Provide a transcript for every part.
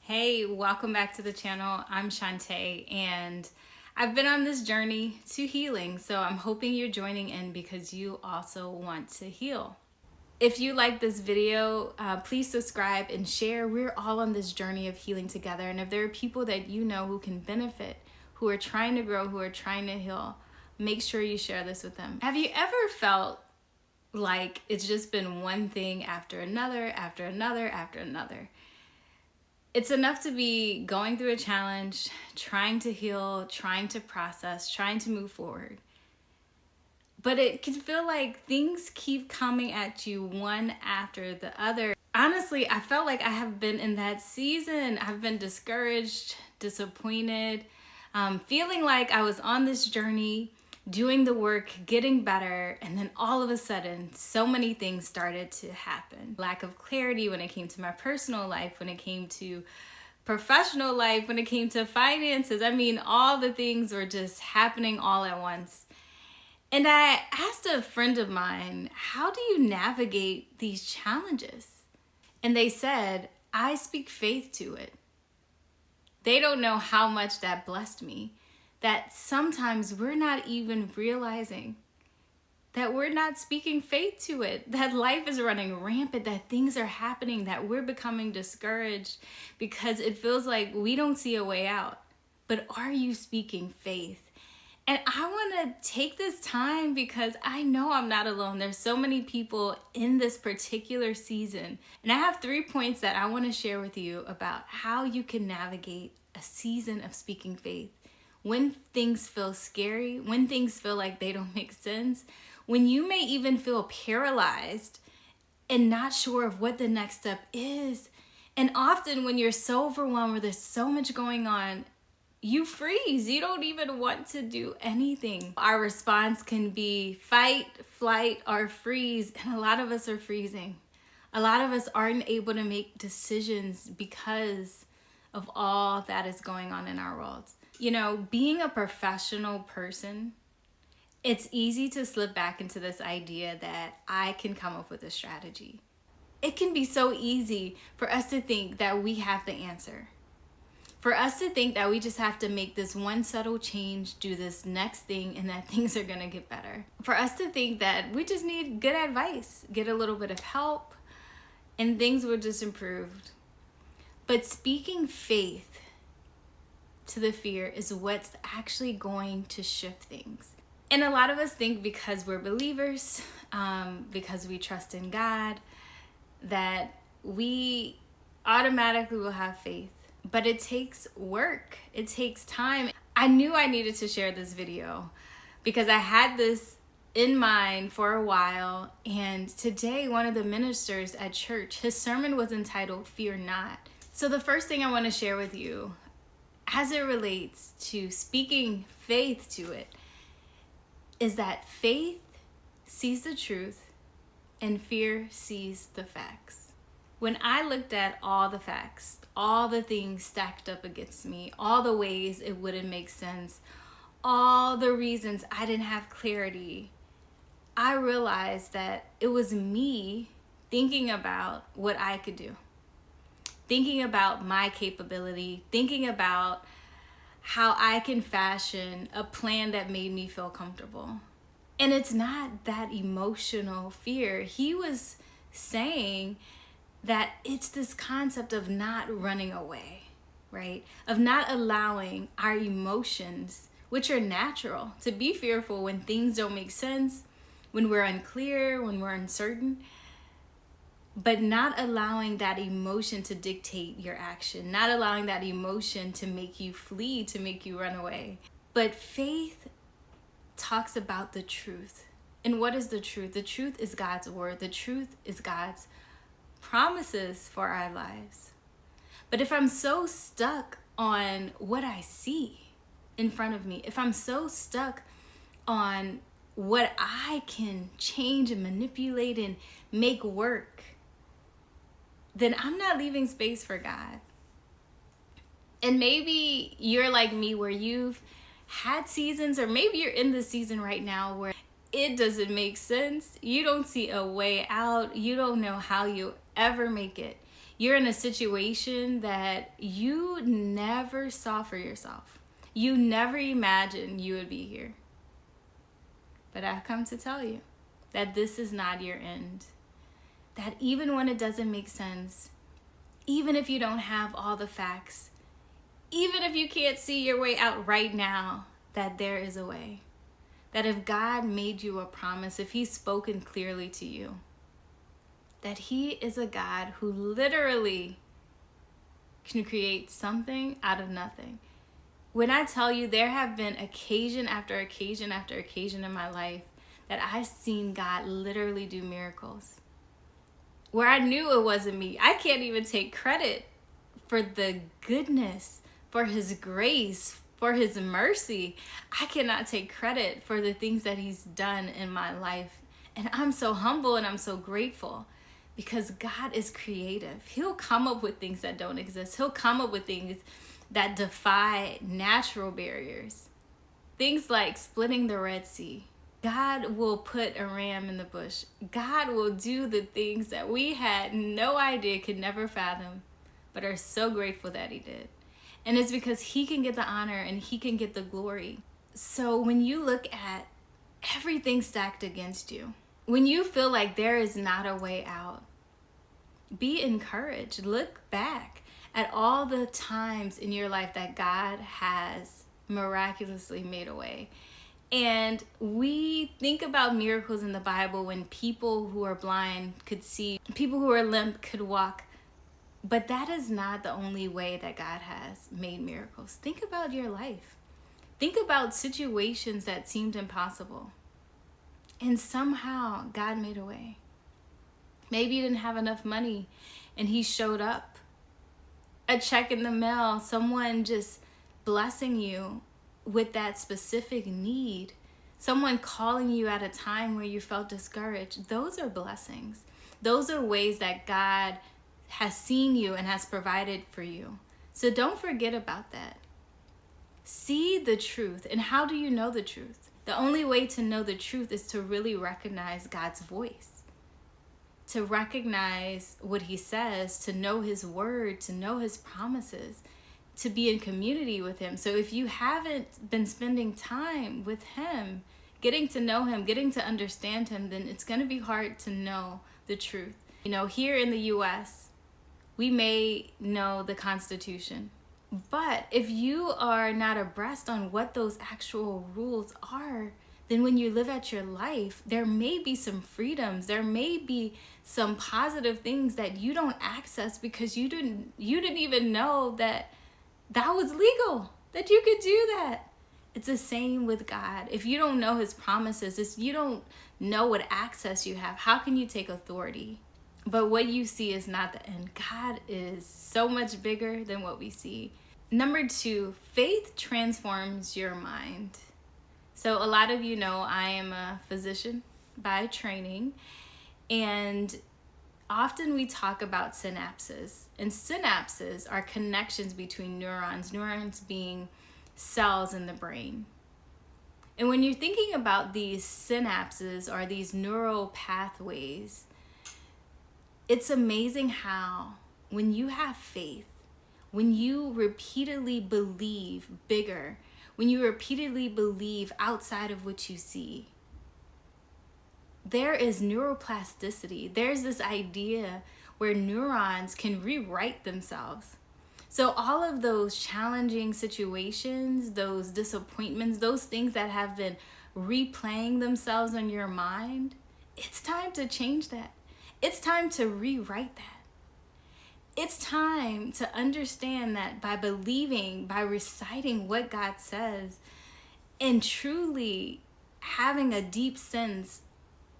Hey, welcome back to the channel. I'm Chanté, and I've been on this journey to healing, so I'm hoping you're joining in because you also want to heal. If you like this video, please subscribe and share. We're all on this journey of healing together, and if there are people that you know who can benefit, who are trying to grow, who are trying to heal, make sure you share this with them. Have you ever felt like it's just been one thing after another, after another, after another? It's enough to be going through a challenge, trying to heal, trying to process, trying to move forward. But it can feel like things keep coming at you one after the other. Honestly, I felt like I have been in that season. I've been discouraged, disappointed, feeling like I was on this journey, doing the work, getting better, and then all of a sudden, so many things started to happen. Lack of clarity when it came to my personal life, when it came to professional life, when it came to finances. I mean, all the things were just happening all at once. And I asked a friend of mine, how do you navigate these challenges? And they said, I speak faith to it. They don't know how much that blessed me. That sometimes we're not even realizing that we're not speaking faith to it, that life is running rampant, that things are happening, that we're becoming discouraged because it feels like we don't see a way out. But are you speaking faith? And I want to take this time because I know I'm not alone. There's so many people in this particular season. And I have 3 points that I want to share with you about how you can navigate a season of speaking faith. When things feel scary, when things feel like they don't make sense, when you may even feel paralyzed and not sure of what the next step is. And often when you're so overwhelmed or there's so much going on, you freeze. You don't even want to do anything. Our response can be fight, flight, or freeze. And a lot of us are freezing. A lot of us aren't able to make decisions because of all that is going on in our world. You know, being a professional person, it's easy to slip back into this idea that I can come up with a strategy. It can be so easy for us to think that we have the answer. For us to think that we just have to make this one subtle change, do this next thing, and that things are going to get better. For us to think that we just need good advice, get a little bit of help, and things will just improve. But speaking faith to the fear is what's actually going to shift things. And a lot of us think because we're believers, because we trust in God, that we automatically will have faith. But it takes work. It takes time. I knew I needed to share this video because I had this in mind for a while. And today, one of the ministers at church, his sermon was entitled, Fear Not. So the first thing I want to share with you, as it relates to speaking faith to it, is that faith sees the truth and fear sees the facts. When I looked at all the facts, all the things stacked up against me, all the ways it wouldn't make sense, all the reasons I didn't have clarity, I realized that it was me thinking about what I could do. Thinking about my capability, thinking about how I can fashion a plan that made me feel comfortable. And it's not that emotional fear. He was saying that it's this concept of not running away, right? Of not allowing our emotions, which are natural, to be fearful when things don't make sense, when we're unclear, when we're uncertain. But not allowing that emotion to dictate your action, not allowing that emotion to make you flee, to make you run away. But faith talks about the truth. And what is the truth? The truth is God's word. The truth is God's promises for our lives. But if I'm so stuck on what I see in front of me, if I'm so stuck on what I can change and manipulate and make work, then I'm not leaving space for God. And maybe you're like me where you've had seasons, or maybe you're in the season right now where it doesn't make sense. You don't see a way out. You don't know how you ever make it. You're in a situation that you never saw for yourself. You never imagined you would be here. But I've come to tell you that this is not your end. That even when it doesn't make sense, even if you don't have all the facts, even if you can't see your way out right now, that there is a way. That if God made you a promise, if He's spoken clearly to you, that He is a God who literally can create something out of nothing. When I tell you, there have been occasion after occasion after occasion in my life that I've seen God literally do miracles. Where I knew it wasn't me. I can't even take credit for the goodness, for His grace, for His mercy. I cannot take credit for the things that He's done in my life. And I'm so humble and I'm so grateful because God is creative. He'll come up with things that don't exist. He'll come up with things that defy natural barriers. Things like splitting the Red Sea. God will put a ram in the bush. God will do the things that we had no idea, could never fathom, but are so grateful that He did. And it's because He can get the honor and He can get the glory. So when you look at everything stacked against you, when you feel like there is not a way out, be encouraged. Look back at all the times in your life that God has miraculously made a way. And we think about miracles in the Bible when people who are blind could see, people who are limp could walk. But that is not the only way that God has made miracles. Think about your life. Think about situations that seemed impossible. And somehow God made a way. Maybe you didn't have enough money and He showed up. A check in the mail, someone just blessing you with that specific need, someone calling you at a time where you felt discouraged. Those are blessings. Those are ways that God has seen you and has provided for you. So don't forget about that. See the truth. And how do you know the truth? The only way to know the truth is to really recognize God's voice, to recognize what He says, to know His word, to know His promises, to be in community with Him. So if you haven't been spending time with Him, getting to know Him, getting to understand Him, then it's going to be hard to know the truth. You know, here in the U.S., we may know the Constitution, but if you are not abreast on what those actual rules are, then when you live out your life, there may be some freedoms, there may be some positive things that you don't access because you didn't even know that was legal, that you could do that. It's the same with God. If you don't know His promises, if you don't know what access you have, how can you take authority? But what you see is not the end. God is so much bigger than what we see. Number 2, faith transforms your mind. So a lot of you know I am a physician by training, and often we talk about synapses. And synapses are connections between neurons, neurons being cells in the brain. And when you're thinking about these synapses or these neural pathways, it's amazing how when you have faith, when you repeatedly believe bigger, when you repeatedly believe outside of what you see, there is neuroplasticity. There's this idea where neurons can rewrite themselves. So all of those challenging situations, those disappointments, those things that have been replaying themselves in your mind, it's time to change that. It's time to rewrite that. It's time to understand that by believing, by reciting what God says, and truly having a deep sense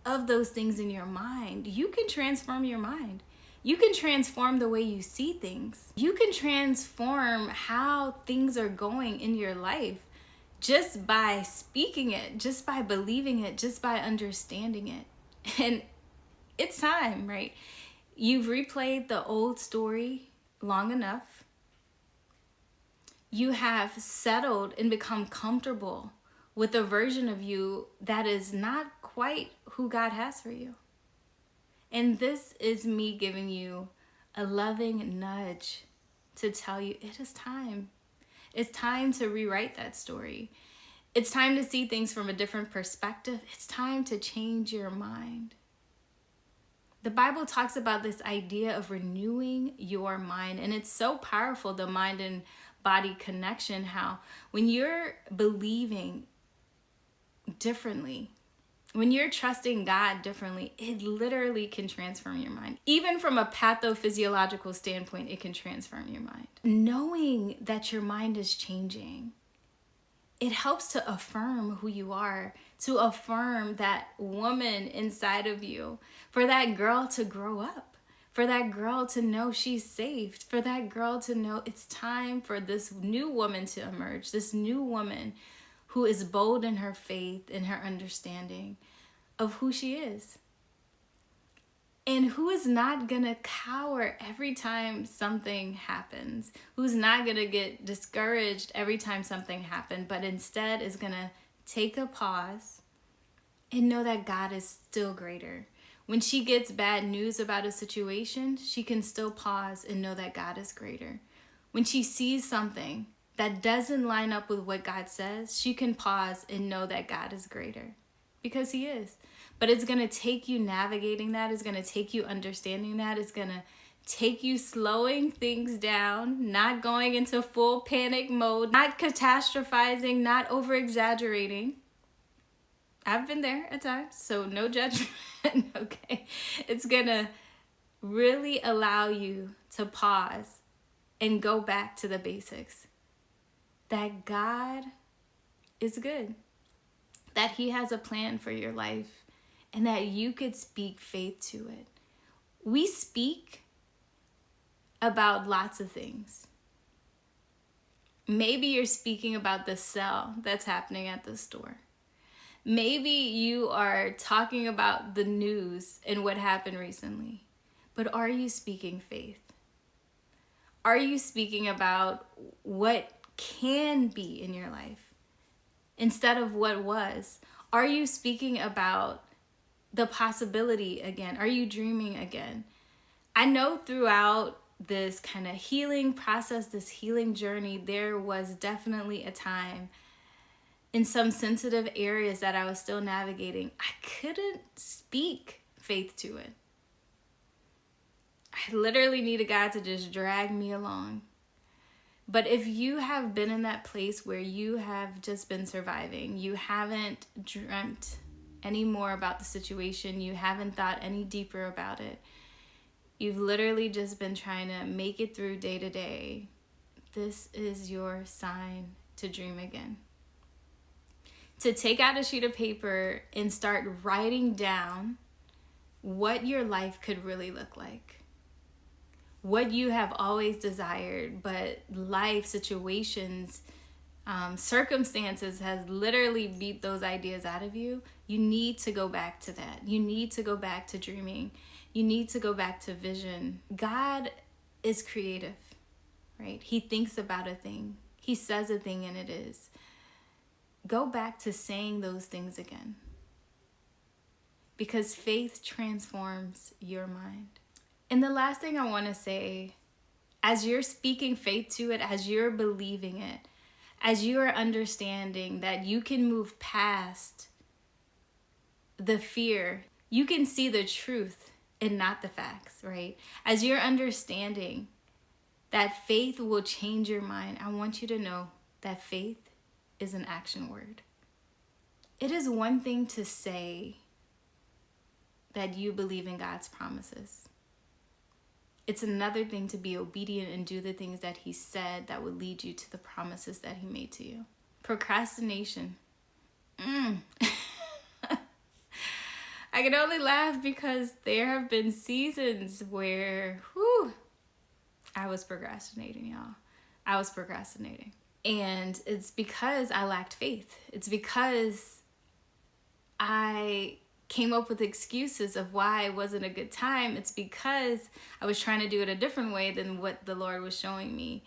of those things in your mind, you can transform your mind. You can transform the way you see things. You can transform how things are going in your life just by speaking it, just by believing it, just by understanding it. And it's time, right? You've replayed the old story long enough. You have settled and become comfortable with a version of you that is not quite who God has for you. And this is me giving you a loving nudge to tell you it is time. It's time to rewrite that story. It's time to see things from a different perspective. It's time to change your mind. The Bible talks about this idea of renewing your mind, and it's so powerful, the mind and body connection, how when you're believing differently, when you're trusting God differently, it literally can transform your mind. Even from a pathophysiological standpoint, it can transform your mind. Knowing that your mind is changing, it helps to affirm who you are, to affirm that woman inside of you, for that girl to grow up, for that girl to know she's saved, for that girl to know it's time for this new woman to emerge, this new woman who is bold in her faith and her understanding of who she is. And who is not gonna cower every time something happens, who's not gonna get discouraged every time something happens, but instead is gonna take a pause and know that God is still greater. When she gets bad news about a situation, she can still pause and know that God is greater. When she sees something that doesn't line up with what God says, she can pause and know that God is greater, because he is. But it's going to take you navigating that. It's going to take you understanding that. It's going to take you slowing things down, not going into full panic mode, not catastrophizing, not over exaggerating. I've been there at times, so no judgment, okay? It's going to really allow you to pause and go back to the basics. That God is good, that he has a plan for your life, and that you could speak faith to it. We speak about lots of things. Maybe you're speaking about the sale that's happening at the store. Maybe you are talking about the news and what happened recently. But are you speaking faith? Are you speaking about what can be in your life instead of what was? Are you speaking about the possibility again? Are you dreaming again? I know throughout this kind of healing process, this healing journey, there was definitely a time in some sensitive areas that I was still navigating. I couldn't speak faith to it. I literally needed God to just drag me along. But if you have been in that place where you have just been surviving, you haven't dreamt any more about the situation, you haven't thought any deeper about it, you've literally just been trying to make it through day to day, this is your sign to dream again. To take out a sheet of paper and start writing down what your life could really look like. What you have always desired, but life situations, circumstances has literally beat those ideas out of you. You need to go back to that. You need to go back to dreaming. You need to go back to vision. God is creative, right? He thinks about a thing. He says a thing and it is. Go back to saying those things again. Because faith transforms your mind. And the last thing I want to say, as you're speaking faith to it, as you're believing it, as you are understanding that you can move past the fear, you can see the truth and not the facts, right? As you're understanding that faith will change your mind, I want you to know that faith is an action word. It is one thing to say that you believe in God's promises. It's another thing to be obedient and do the things that he said that would lead you to the promises that he made to you. Procrastination. I can only laugh because there have been seasons where, I was procrastinating, y'all. I was procrastinating. And it's because I lacked faith. It's because I came up with excuses of why it wasn't a good time. It's because I was trying to do it a different way than what the Lord was showing me.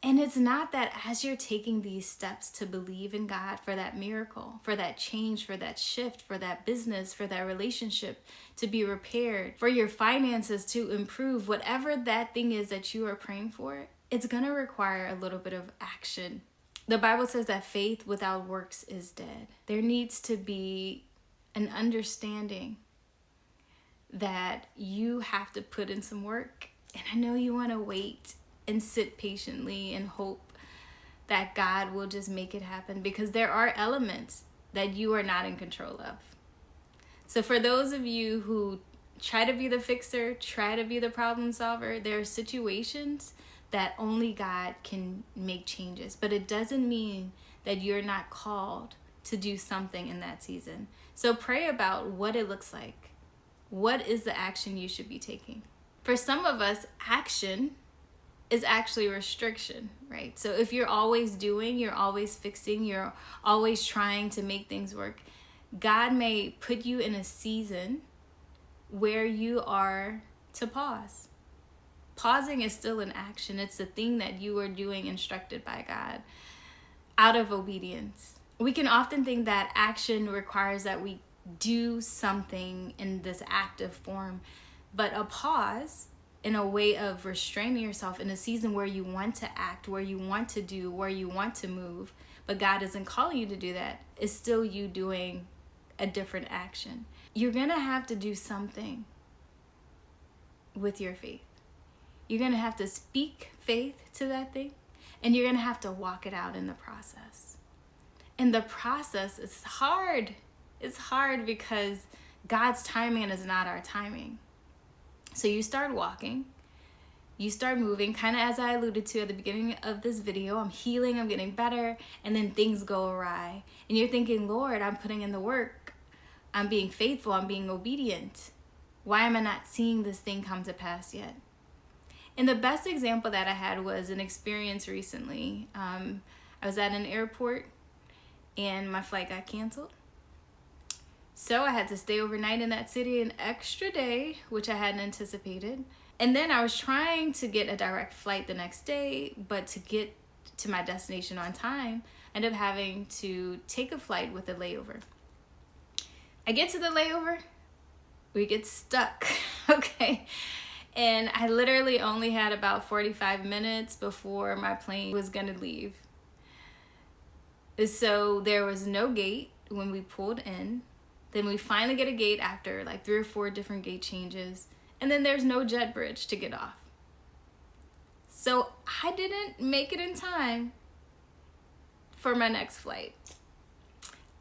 And it's not that as you're taking these steps to believe in God for that miracle, for that change, for that shift, for that business, for that relationship to be repaired, for your finances to improve, whatever that thing is that you are praying for, it's going to require a little bit of action. The Bible says that faith without works is dead. There needs to be an understanding that you have to put in some work. And I know you want to wait and sit patiently and hope that God will just make it happen, because there are elements that you are not in control of. So for those of you who try to be the fixer, try to be the problem solver, there are situations that only God can make changes. But it doesn't mean that you're not called to do something in that season. So pray about what it looks like. What is the action you should be taking? For some of us, action is actually restriction, right? So if you're always doing, you're always fixing, you're always trying to make things work, God may put you in a season where you are to pause. Pausing is still an action. It's the thing that you are doing instructed by God out of obedience. We can often think that action requires that we do something in this active form, but a pause in a way of restraining yourself in a season where you want to act, where you want to do, where you want to move, but God isn't calling you to do that, is still you doing a different action. You're going to have to do something with your faith. You're going to have to speak faith to that thing, and you're going to have to walk it out in the process. And the process is hard. It's hard because God's timing is not our timing. So you start walking, you start moving, kind of as I alluded to at the beginning of this video. I'm healing, I'm getting better, and then things go awry. And you're thinking, Lord, I'm putting in the work. I'm being faithful, I'm being obedient. Why am I not seeing this thing come to pass yet? And the best example that I had was an experience recently. I was at an airport and my flight got canceled. So I had to stay overnight in that city an extra day, which I hadn't anticipated. And then I was trying to get a direct flight the next day, but to get to my destination on time, I ended up having to take a flight with a layover. I get to the layover, we get stuck, okay? And I literally only had about 45 minutes before my plane was gonna leave. So there was no gate when we pulled in. Then we finally get a gate after like 3 or 4 different gate changes. And then there's no jet bridge to get off. So I didn't make it in time for my next flight.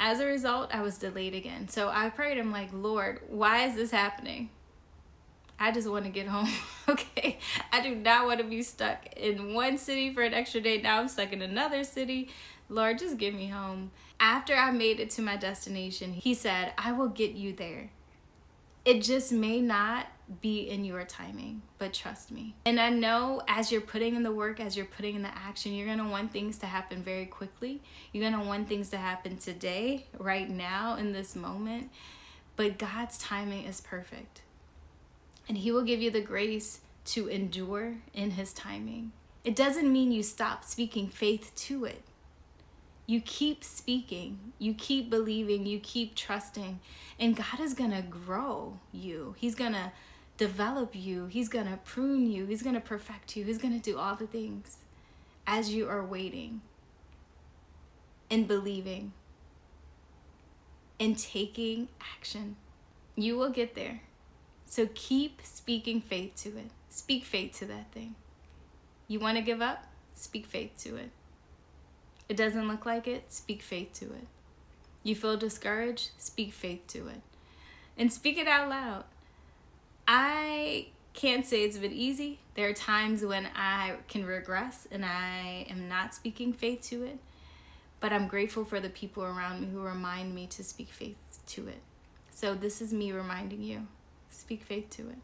As a result, I was delayed again. So I prayed, I'm like, Lord, why is this happening? I just want to get home, okay? I do not want to be stuck in one city for an extra day. Now I'm stuck in another city. Lord, just get me home. After I made it to my destination, he said, I will get you there. It just may not be in your timing, but trust me. And I know as you're putting in the work, as you're putting in the action, you're gonna want things to happen very quickly. You're gonna want things to happen today, right now, in this moment. But God's timing is perfect. And he will give you the grace to endure in his timing. It doesn't mean you stop speaking faith to it. You keep speaking, you keep believing, you keep trusting, and God is gonna grow you. He's gonna develop you. He's gonna prune you. He's gonna perfect you. He's gonna do all the things as you are waiting and believing and taking action. You will get there. So keep speaking faith to it. Speak faith to that thing. You want to give up? Speak faith to it. It doesn't look like it? Speak faith to it. You feel discouraged? Speak faith to it. And speak it out loud. I can't say it's been easy. There are times when I can regress and I am not speaking faith to it. But I'm grateful for the people around me who remind me to speak faith to it. So this is me reminding you. Speak faith to it.